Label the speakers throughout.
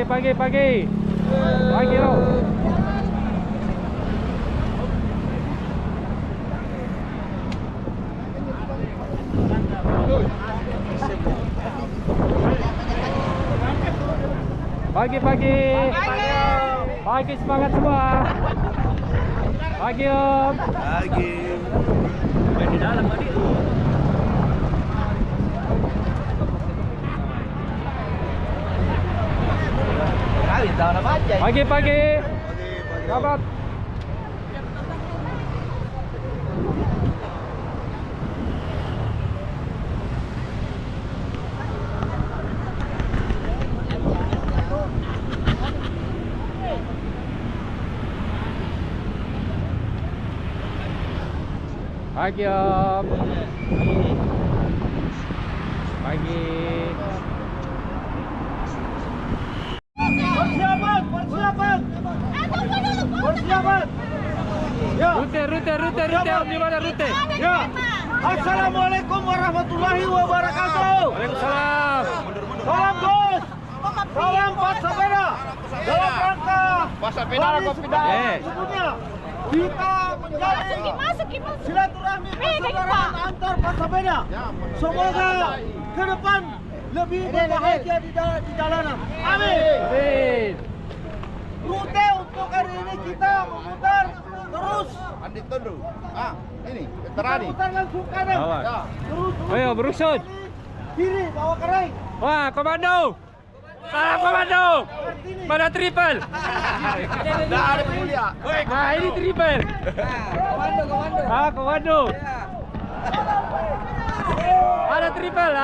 Speaker 1: Pagi loh. Pagi semangat semua. Pagi Om.
Speaker 2: Pagi.
Speaker 3: Main di dalam tadi.
Speaker 1: Pagi. Selamat. Pagi Om. Pagi.
Speaker 4: Persiapan. Ya.
Speaker 1: Rute Om, di mana rute?
Speaker 4: Ya. Assalamualaikum warahmatullahi wabarakatuh.
Speaker 1: Waalaikumsalam.
Speaker 4: Salam Gus. Salam Pak Sepeda. Dalam rangka sebelumnya kita menjalin silaturahmi persaudaraan antar pesepeda. Semoga ke depan lebih berbahagia di jalanan. Amin. Rute untuk hari ini kita memutar terus.
Speaker 2: Andi Tondo. Ini Terani.
Speaker 4: Memutar langsung kanan.
Speaker 1: Ya.
Speaker 4: Terus.
Speaker 1: Ayo, berusut.
Speaker 4: Kiri bawa kering.
Speaker 1: Wah, komando. Salam komando. Mana triple?
Speaker 2: Dah ada mulia.
Speaker 1: Nah, ini triple. Komando. Ada triple.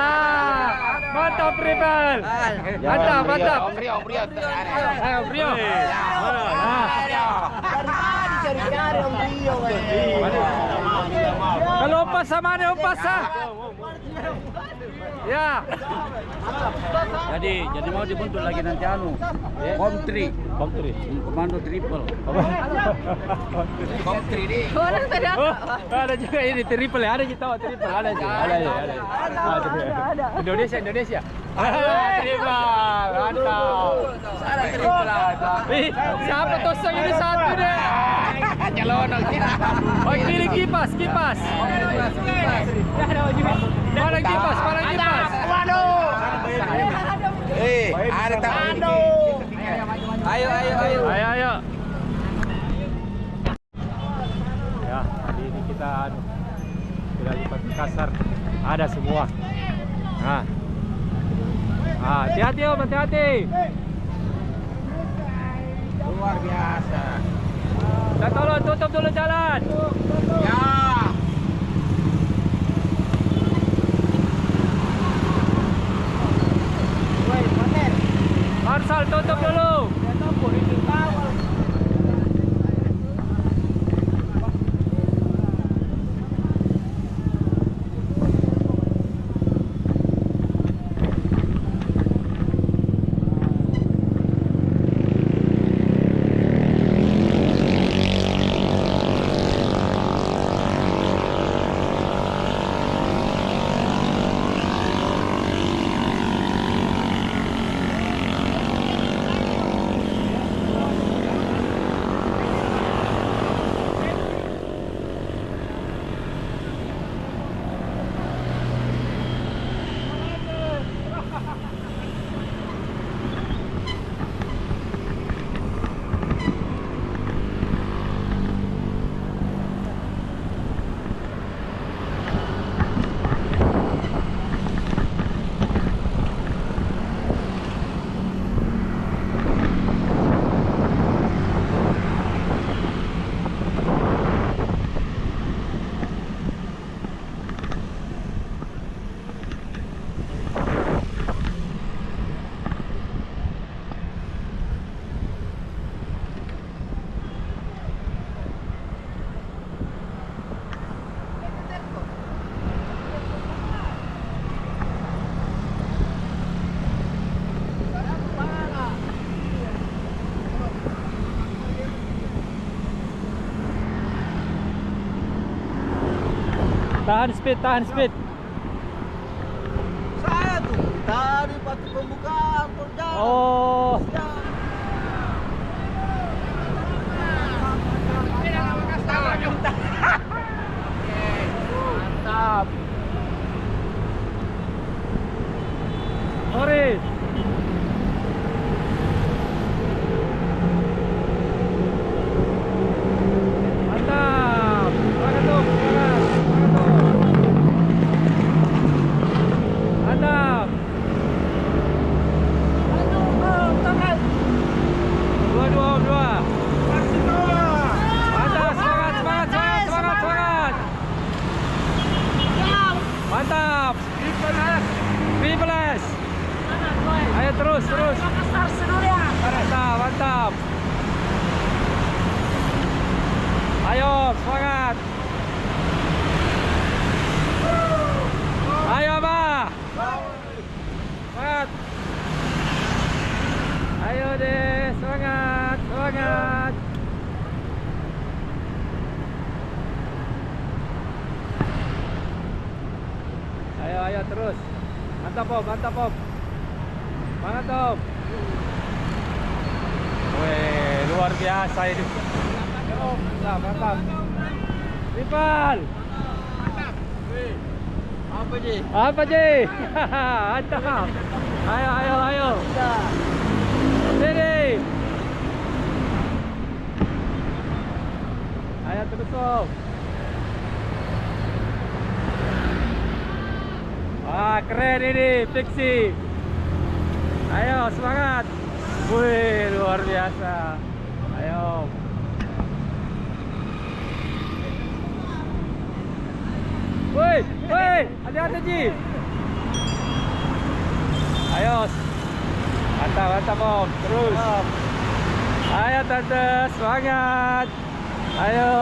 Speaker 1: Mantap triple. Mantap.
Speaker 2: Om Rio.
Speaker 1: Ayo, Brio.
Speaker 4: Cari-cari Om Rio.
Speaker 1: Kalau umpas sama ada umpas ya.
Speaker 3: Jadi mau dibentuk lagi nanti Komtri komando triple.
Speaker 2: Komtri ini.
Speaker 1: Ada juga ini triple ya, ada kita triple ada. Indonesia. Triple, mantap.
Speaker 2: Ada triple.
Speaker 1: Siapa tosang ini satu deh?
Speaker 2: Nyelonong.
Speaker 1: Oh, kiri kipas. Mana kipas?
Speaker 2: Waduh. Ada komando.
Speaker 3: Ayo.
Speaker 1: Ya, hari ini kita lipat kasar. Ada semua. Nah. Hati-hati Om, hati-hati.
Speaker 2: Luar biasa.
Speaker 1: Kita tolong tutup dulu jalan.
Speaker 2: Ya.
Speaker 1: Marsal tutup dulu. Tahan speed.
Speaker 4: Saya tuh tadi waktu pembukaan perjalanan.
Speaker 1: Oh.
Speaker 4: Ya.
Speaker 1: Dua. Mantap, semangat. Mantap. Triple. Ayo terus. Mantap. Ayo, semangat. Ayo, Abah. Semangat. Ayo deh, semangat. Ayo terus. Mantap, Om. Semangat, Om. Wih, luar biasa ini. Mantap. Ripal. Apa, Ji? Mantap. Ayo. Sini. Ayo terus, Om. Wah, keren ini, Pixie. Ayo, semangat. Wih, luar biasa. Ayo. Woi, hati-hati, Ji. Ayo. Mantap, Om. Terus. Ayo, Tante, semangat. Ayo.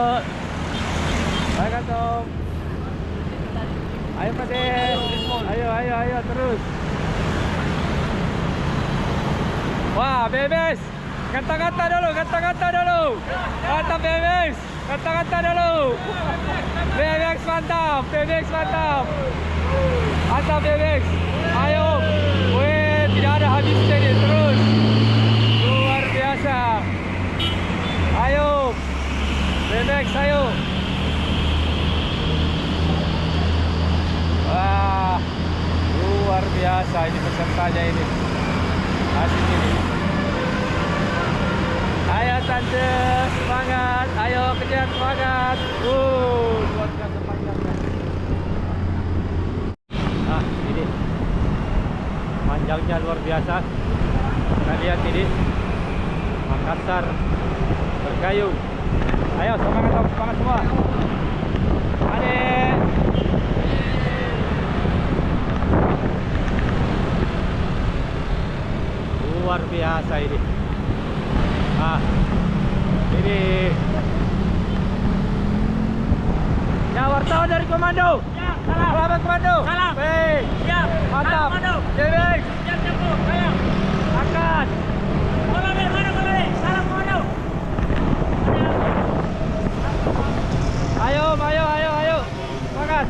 Speaker 1: Semangat, Om. Ayo, Pade. Ayo, terus. Wah, Bebes. Kata-kata dulu. Mantap, Bebes. Kata-kata dulu. Bebek mantap. Mantap, Bebek. Ayo. Wih, tidak ada habisnya ini. Terus. Luar biasa. Ayo. Bebek, ayo. Wah, luar biasa ini pesertanya ini. Asik ini. Ayo Tante, semangat. Ayo kejar, semangat. Luar biasa panjangnya. Nah, ini panjangnya luar biasa. Kita lihat ini Makassar Berkayu. Ayo semangat, Om. Semangat semua. Adik. Luar biasa ini. Ini ya, wartawan dari komando. Ya, salam komando. Salam. Baik. Ya, mantap. Cewek. Siap, saya. Angkat. Mana. Salam komando. Ayo. Semangat.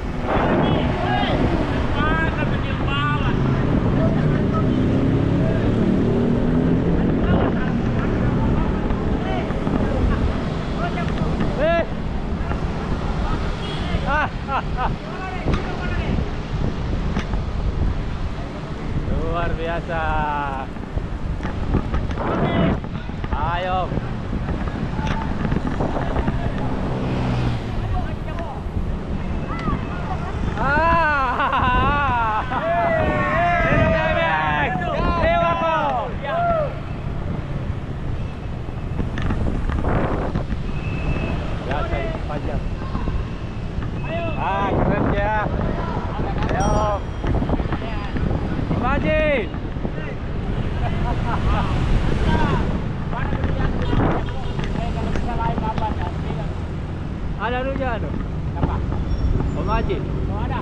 Speaker 1: Luar biasa. Ayo. Panjang. Keren ya. Ayo. Maji. Ada dulunya aduh. Apa? Om Haji. Oh ada.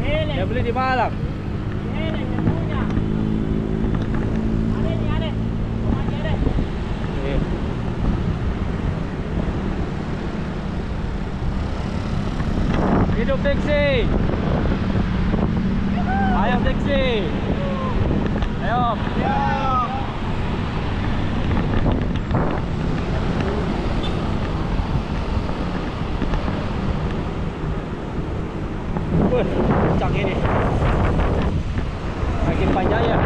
Speaker 1: Dia beli di Malang. Ini punya. Ada. Om Haji ada. Hidup Pixie. Ayo Pixie. Ayo. Kencang ini. Makin panjang ya.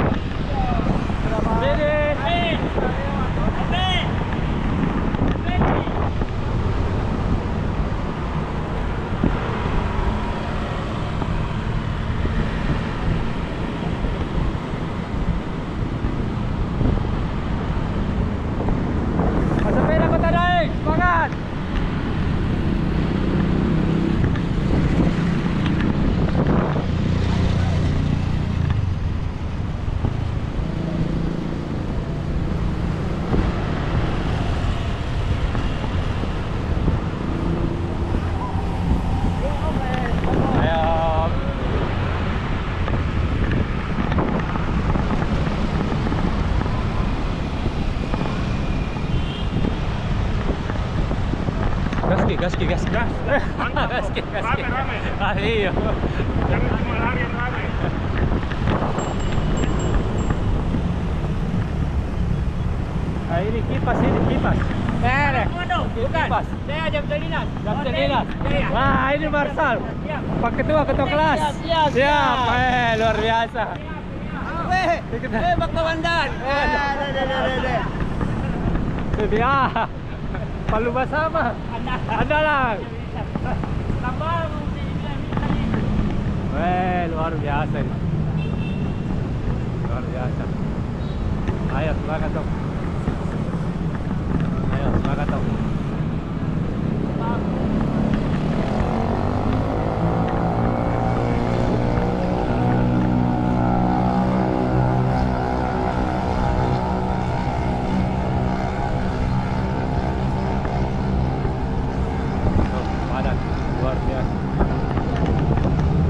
Speaker 1: gas.
Speaker 4: Mantap.
Speaker 1: Gas.
Speaker 4: Rame.
Speaker 1: Ah, iya.
Speaker 4: Jangan cuma lari yang rame.
Speaker 1: Nah, ini kipas. Kipas.
Speaker 2: Saya jam selinas.
Speaker 1: Jam selinas.
Speaker 2: Iya.
Speaker 1: Wah, ini Marsal. Pak Ketua kelas. Siap. Luar biasa.
Speaker 2: Bak Komandan.
Speaker 1: Ya. Palu bersama. Ada lah.
Speaker 2: Tambah
Speaker 1: Luar biasa ini. Luar biasa. Ayo, semangat dong. Padat, luar biasa.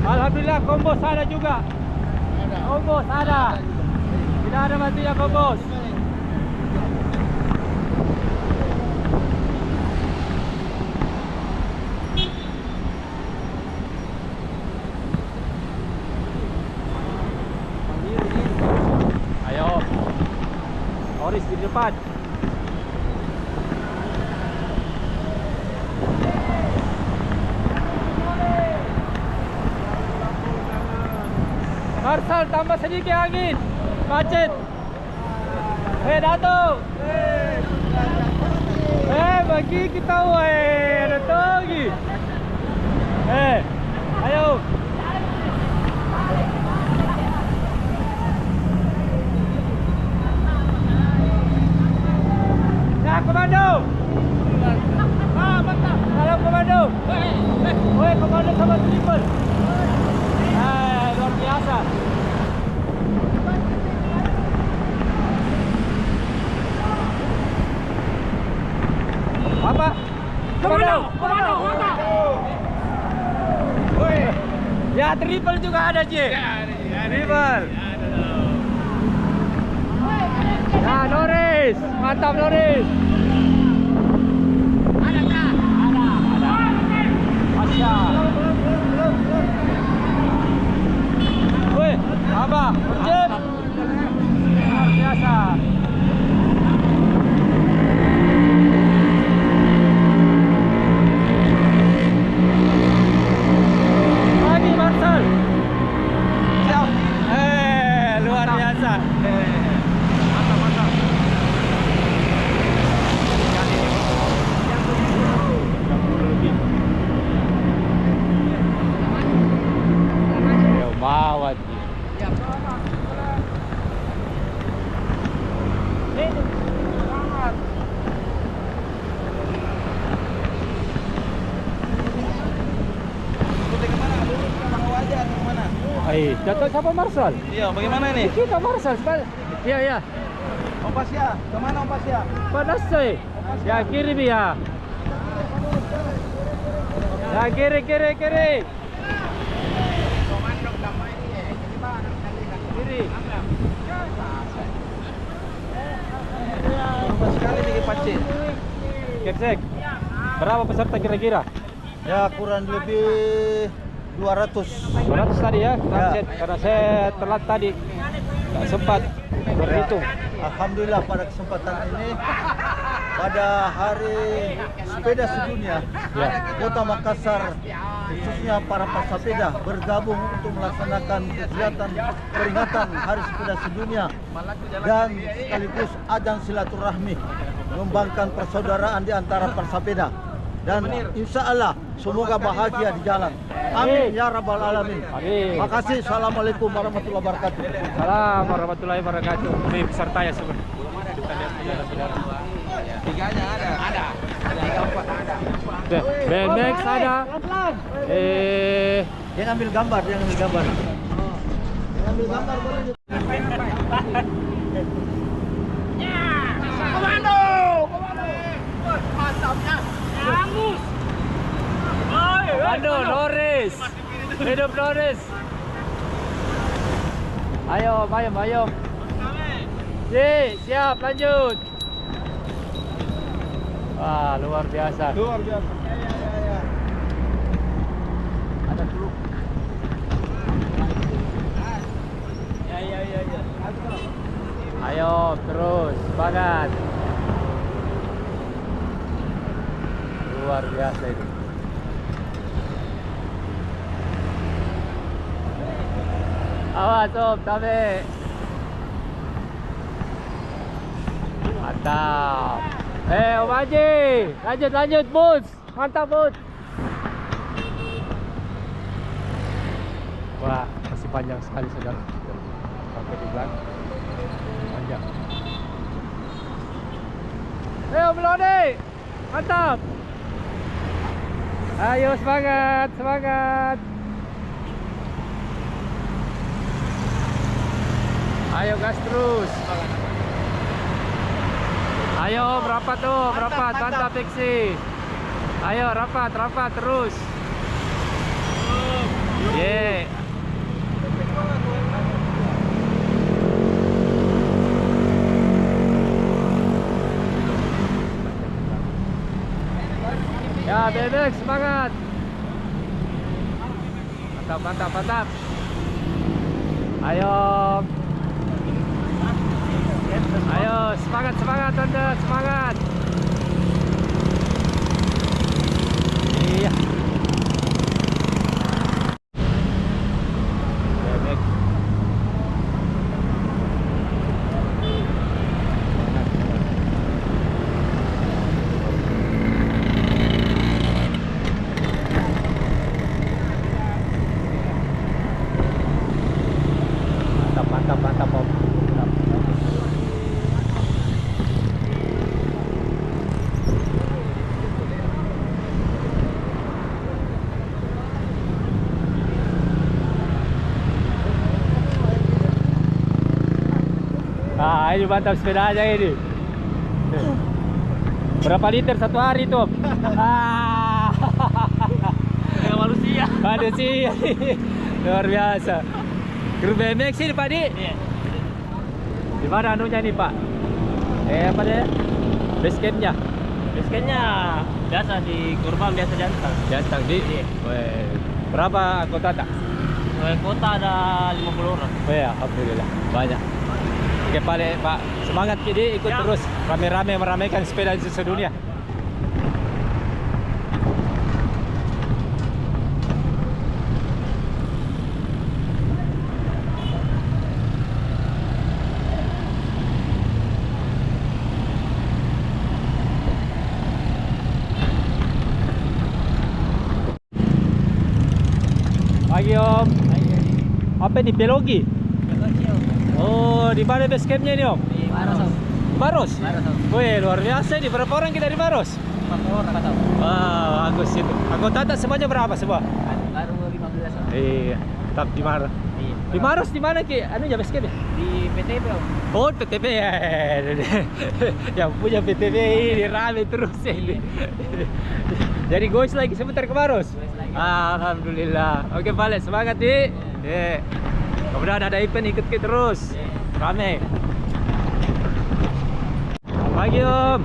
Speaker 1: Alhamdulillah kombos ada juga. Kombos ada. Tidak ada matinya kombos. Ayo. Oris di depan. Marsal tambah sedikit angin. Macet. Dato. Bagi kita ada lagi. Ayo. Nah, komando. Mantap. Salam komando. Komando sama triple. Luar biasa. Apa? Komando. Ya, triple juga ada, J. Triple. Nah, Norris. Mantap, Norris. Ada. Masya. Apa? Jep. Luar biasa. Lagi Marsal. Luar biasa. Mantap. Bawa dia. Jatuh siapa Marsal?
Speaker 3: Iya, bagaimana ini?
Speaker 1: Kita Marsal. Iya.
Speaker 3: Ompas ya, kemana ompas ya?
Speaker 1: Panas coy. Ya kiri dia. Ya kiri. Kiri.
Speaker 3: Ompas sekali bikin pacin.
Speaker 1: Cek. Berapa peserta kira-kira?
Speaker 3: Ya kurang lebih 200.
Speaker 1: 200 tadi ya, transit. Karena saya telat tadi, nggak sempat berhitung.
Speaker 3: Alhamdulillah pada kesempatan ini, pada hari sepeda sedunia,
Speaker 1: Ya.
Speaker 3: Kota Makassar khususnya para pesepeda bergabung untuk melaksanakan kegiatan peringatan Hari Sepeda Sedunia dan sekaligus ajang silaturahmi mengembangkan persaudaraan di antara pesepeda. Dan insya Allah semoga bahagia di jalan. Amin ya rabbal alamin.
Speaker 1: Amin.
Speaker 3: Makasih. Assalamualaikum warahmatullahi wabarakatuh.
Speaker 1: Salam warahmatullahi wabarakatuh. Ini pesertanya semua. Kita lihat saudara-saudara.
Speaker 2: Tiganya ada. 3, 4 ada.
Speaker 1: BMX ada.
Speaker 3: Dia ngambil gambar, boleh.
Speaker 2: Komando. Mantapnya. Angus.
Speaker 1: Komando Norris. Hidup Norris. Ayo. Siap, lanjut. Wah, luar biasa. Ya. Ayo terus semangat. Luar biasa itu. Awas Om, tabe. Mantap. Om Haji, lanjut Boots. Mantap Boots. Wah, masih panjang sekali saudara. Sampai di belakang. Panjang. Om Lodi. Mantap. Ayo semangat. Ayo gas terus. Ayo rapat tuh, rapat, mantap fiksi. Ayo rapat terus. Yeah. Ya, BMX semangat. Mantap. Ayo semangat Anda, semangat. Iya. BMX. Mantap Om. Ini mantap sepedanya ini. Berapa liter satu hari tuh? Manusia. Luar biasa. Grup BMX ini Pak Di? Iya. Di mana anunya nih Pak? Apa deh? Base campnya? Base campnya biasa di Kurban, biasa jantang di? Iya. Berapa anggota tak? Kota ada 50 orang. Ya, alhamdulillah banyak. Oke Pak, semangat Kidi, ikut terus rame-rame meramaikan sepeda di sedunia. Pagi Om. Apa ini Belogi? Oh, di mana base campnya ini Om?
Speaker 2: Di Maros.
Speaker 1: Baros? Wih, luar biasa ini. Berapa orang kita di Baros?
Speaker 2: 4 orang.
Speaker 1: Wah, bagus itu. Anggota tak semuanya berapa semua?
Speaker 2: Baru 15 orang.
Speaker 1: Iya, tetap di Maros. Di Maros di mana Ki? Anu ya base camp ya?
Speaker 2: Di PTP Om.
Speaker 1: Oh, PTP ya. Yang punya PTP ini rame terus ini. Jadi goes lagi sebentar ke Baros. Alhamdulillah. Oke, balik semangat Di. Yeah. Kemudian ada event ikut terus. Rame. Pagi Om.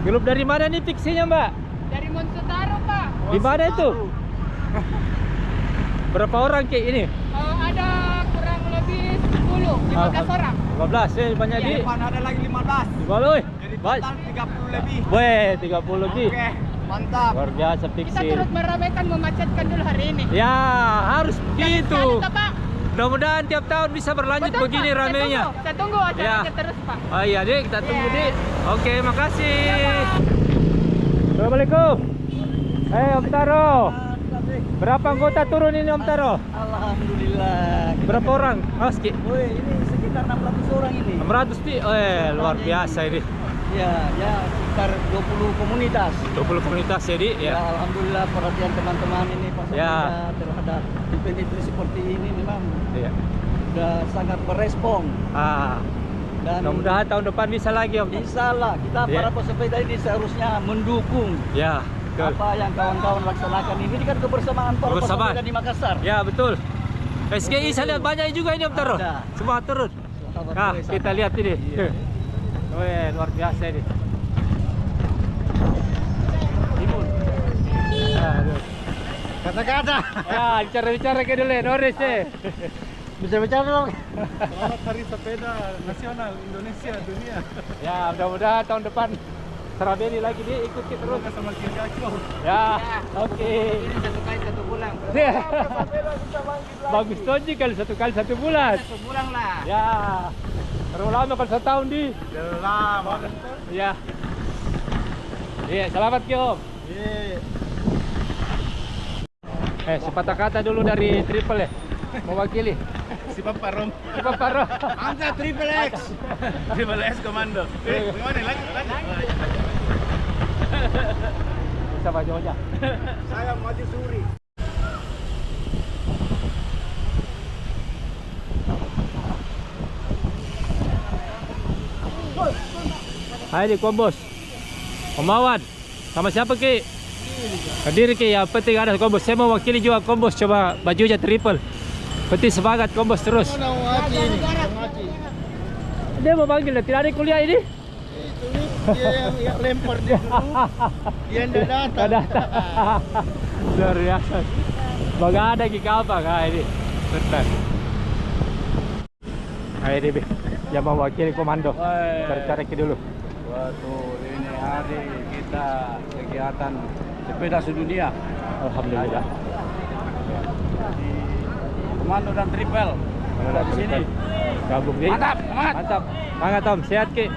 Speaker 1: Grup dari mana nih fiksinya Mbak?
Speaker 5: Dari Monsutaro Pak.
Speaker 1: Di mana itu? Berapa orang Ki ini?
Speaker 5: Ada kurang lebih 15 orang.
Speaker 1: 15 ya banyak Di.
Speaker 2: Depan ada lagi 15.
Speaker 1: Baloi.
Speaker 2: Jadi total 30 lebih.
Speaker 1: Weh, 30 lebih.
Speaker 2: Oke, mantap.
Speaker 1: Luar biasa
Speaker 5: Kita
Speaker 1: fiksi.
Speaker 5: turut meramaikan, memacetkan dulu hari ini.
Speaker 1: Ya, harus begitu.
Speaker 5: Sekali, Pak.
Speaker 1: Mudah-mudahan tiap tahun bisa berlanjut
Speaker 5: Betul,
Speaker 1: begini
Speaker 5: Pak.
Speaker 1: ramenya.
Speaker 5: Saya tunggu acaranya terus Pak.
Speaker 1: Oh iya Dik, kita tunggu
Speaker 5: Ya.
Speaker 1: Dik. Oke, makasih.
Speaker 5: Ya, Pak.
Speaker 1: Assalamualaikum. Om Taro. Berapa anggota turun ini Om Taro?
Speaker 3: Alhamdulillah.
Speaker 1: Berapa orang? Oski.
Speaker 3: Woi, ini sekitar 600 orang ini.
Speaker 1: 600 Dik. Luar biasa ini.
Speaker 3: Ya, sekitar 20 komunitas.
Speaker 1: 20 komunitas ya Dik
Speaker 3: Ya,
Speaker 1: ya.
Speaker 3: alhamdulillah perhatian teman-teman ini Pak
Speaker 1: Ya.
Speaker 3: Sapeda terhadap event-event seperti ini memang
Speaker 1: Iya.
Speaker 3: sudah sangat berespon. Dan
Speaker 1: Mudah-mudahan tahun depan bisa lagi Om.
Speaker 3: bisa lah kita
Speaker 1: Ya.
Speaker 3: para pesepeda ini seharusnya mendukung
Speaker 1: Ya, betul.
Speaker 3: apa yang kawan-kawan laksanakan ini kan kebersamaan para
Speaker 1: Kebersamaan.
Speaker 3: pesepeda di Makassar.
Speaker 1: Ya, betul. SGI saya lihat banyak juga ini Om Taro.
Speaker 3: Ada.
Speaker 1: Semua turun.
Speaker 3: Sahabat
Speaker 1: Nah,
Speaker 3: pesepeda.
Speaker 1: kita lihat ini.
Speaker 3: Iya.
Speaker 1: Wih, luar biasa ini. Aduh.
Speaker 3: Kata-kata.
Speaker 1: Ya, bicara-bicara ke dulu, Noris deh.
Speaker 3: Bisa bicara dong.
Speaker 4: Selamat Hari Sepeda Nasional Indonesia Dunia.
Speaker 1: Ya, mudah-mudahan tahun depan Serabeli lagi dia ikut kita terus.
Speaker 4: Sama kiri aku.
Speaker 1: Ya, oke.
Speaker 2: Ini satu kali satu bulan.
Speaker 1: Bagus tuh Ji, kalau satu kali 1 bulan.
Speaker 2: Satu bulan lah.
Speaker 1: Ya, terlalu lama kalau 1 tahun di.
Speaker 3: Lama.
Speaker 1: Ya. Iya, selamat Ki Om. Sepatah kata dulu dari Triple ya, mewakili.
Speaker 4: Si Paparom.
Speaker 1: Paro.
Speaker 2: Angkat Triple X.
Speaker 4: Triple S Komando. Gimana lagi?
Speaker 1: Bisa baju aja.
Speaker 4: Saya maju suri.
Speaker 1: Hai di Kombos. Omawan. Sama siapa Ki? Hadir Ki, yang penting ada Kombos. Saya mau wakili juga Kombos, coba bajunya Triple. Penting semangat Kombos terus. Dia mau panggil, tidak ada kuliah ini?
Speaker 3: Dia yang lempar dia dulu. Dia tidak datang.
Speaker 1: Luar biasa. Baga ada Ki kapal ini. Bentar. Hai DB. Yang mau wakili komando. Cari-cari Ki dulu.
Speaker 2: Waduh, ini hari kita kegiatan sepeda sedunia.
Speaker 1: Alhamdulillah.
Speaker 2: Di Komando dan Triple.
Speaker 1: Ada
Speaker 2: Di sini.
Speaker 1: Gabung di.
Speaker 2: Mantap, semangat.
Speaker 1: Mantap. Semangat Om, sehat Ki.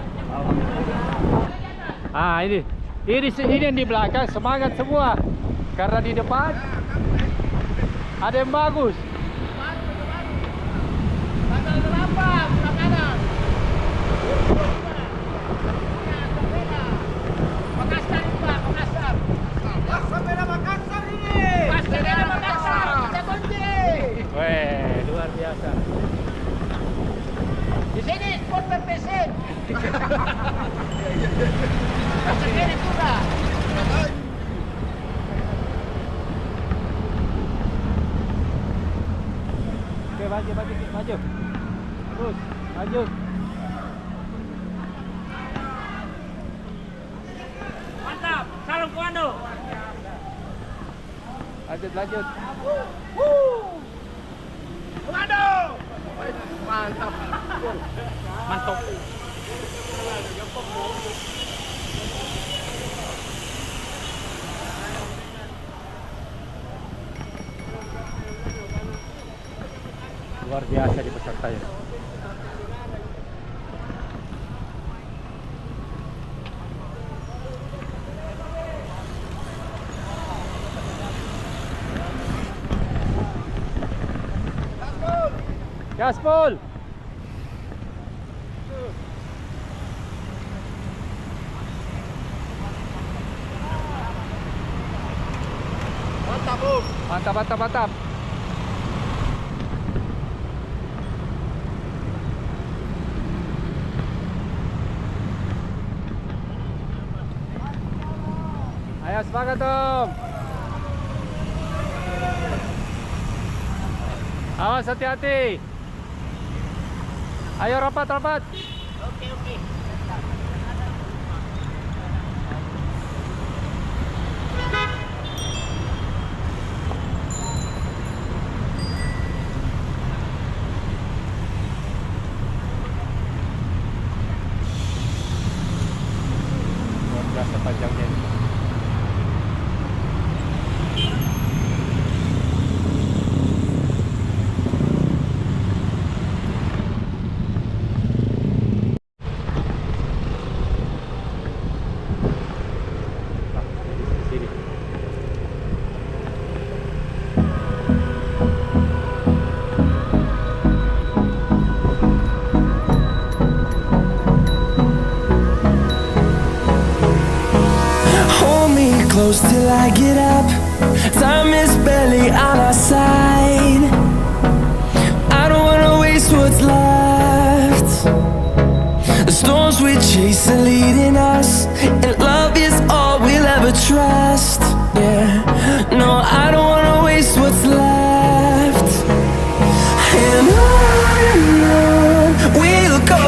Speaker 1: Ah, ini yang di belakang semangat semua. Karena di depan ada yang bagus.
Speaker 5: Tanggal berapa? Bulan Makassar itu Pak, Makassar.
Speaker 4: Sepeda Makassar ini.
Speaker 5: Sepeda Makassar, kita kunci.
Speaker 1: Weh, luar biasa.
Speaker 5: Di sini sport berpesin. Segini juga.
Speaker 1: Oke, maju. Terus, maju.
Speaker 5: Mantap, salam komando.
Speaker 1: Lanjut.
Speaker 5: Komando.
Speaker 1: Mantap. Luar biasa di pesertanya. Gaspol.
Speaker 4: Mantap, Om.
Speaker 1: Mantap. Ayo semangat Om. Awas hati-hati. Ayo rapat.
Speaker 5: Oke.
Speaker 1: Luar biasa panjangnya ini. Sini.
Speaker 6: Hold me close till I get up. Time is barely on our side. I don't wanna waste what's left. The storms we chase are leading us, and love is all we'll ever trust. Yeah, no, I don't wanna waste what's left. And on we'll go,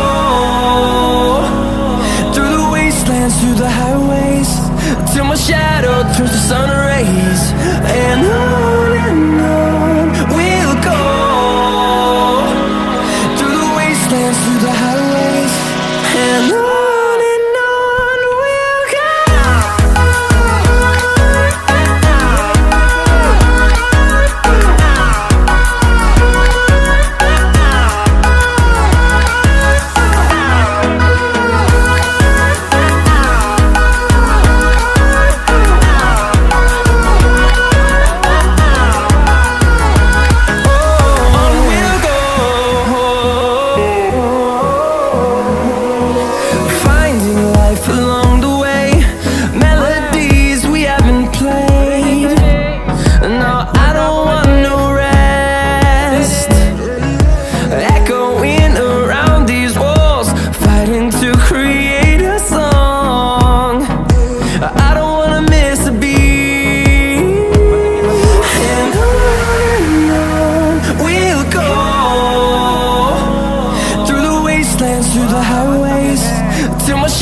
Speaker 6: through the wastelands, through the highways, till my shadow turns to sun rays. And on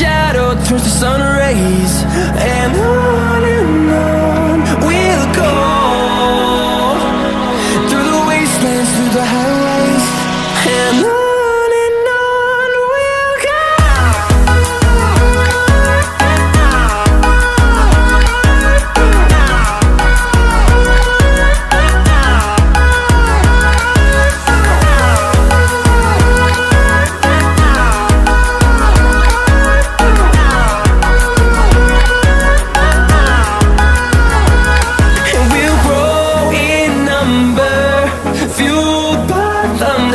Speaker 6: shadow turns to sun rays, and on we'll go, through the wastelands, through the highways, and on we'll go.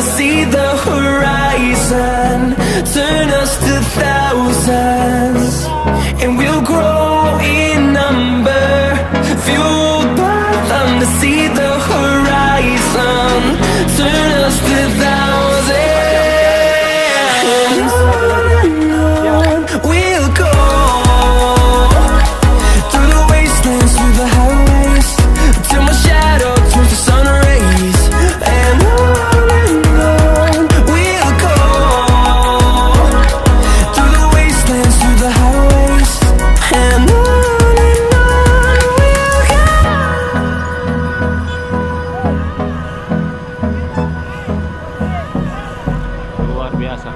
Speaker 6: See the horizon turn us to thousands, and we'll grow in number, fueled by them to see the horizon turn us to thousands, and on we'll go, through the wastelands, through the highways, till my shadow turns to sun rays, and on
Speaker 1: luar biasa.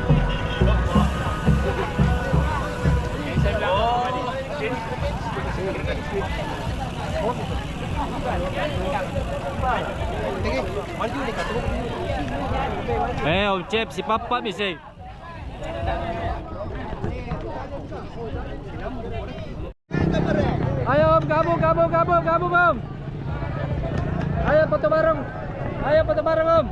Speaker 1: Om Cep, si Papa bising. Ayo Om, gabung Om. Ayo foto bareng. Om. Ayo Om,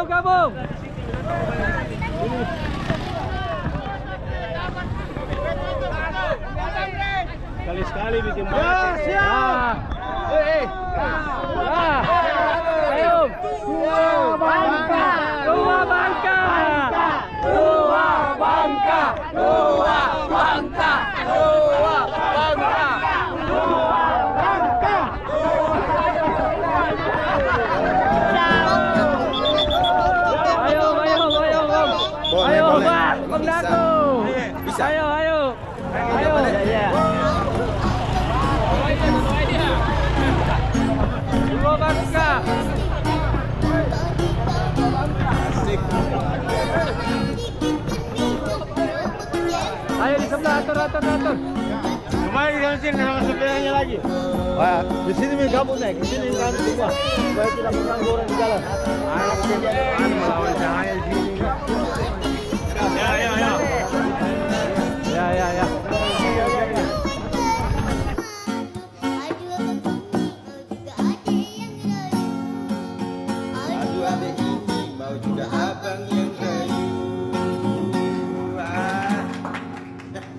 Speaker 1: gabung. Sekali-sekali bikin banget. Siap. Ayo. Dua Bangka. Ayo, Bang Dago. Bisa. Ayo. Ya. Dua Bangka. Ayo di sebelah, atur.
Speaker 4: Kemarin di sini sama sepedanya lagi.
Speaker 3: Wah, di sini gabung naik, di sini kami semua supaya tidak mengganggu orang di jalan.
Speaker 4: Melawan cahaya di sini.
Speaker 1: Ya.
Speaker 2: Aduh adek ini mau juga abang yang kayu.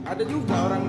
Speaker 2: Ada juga orang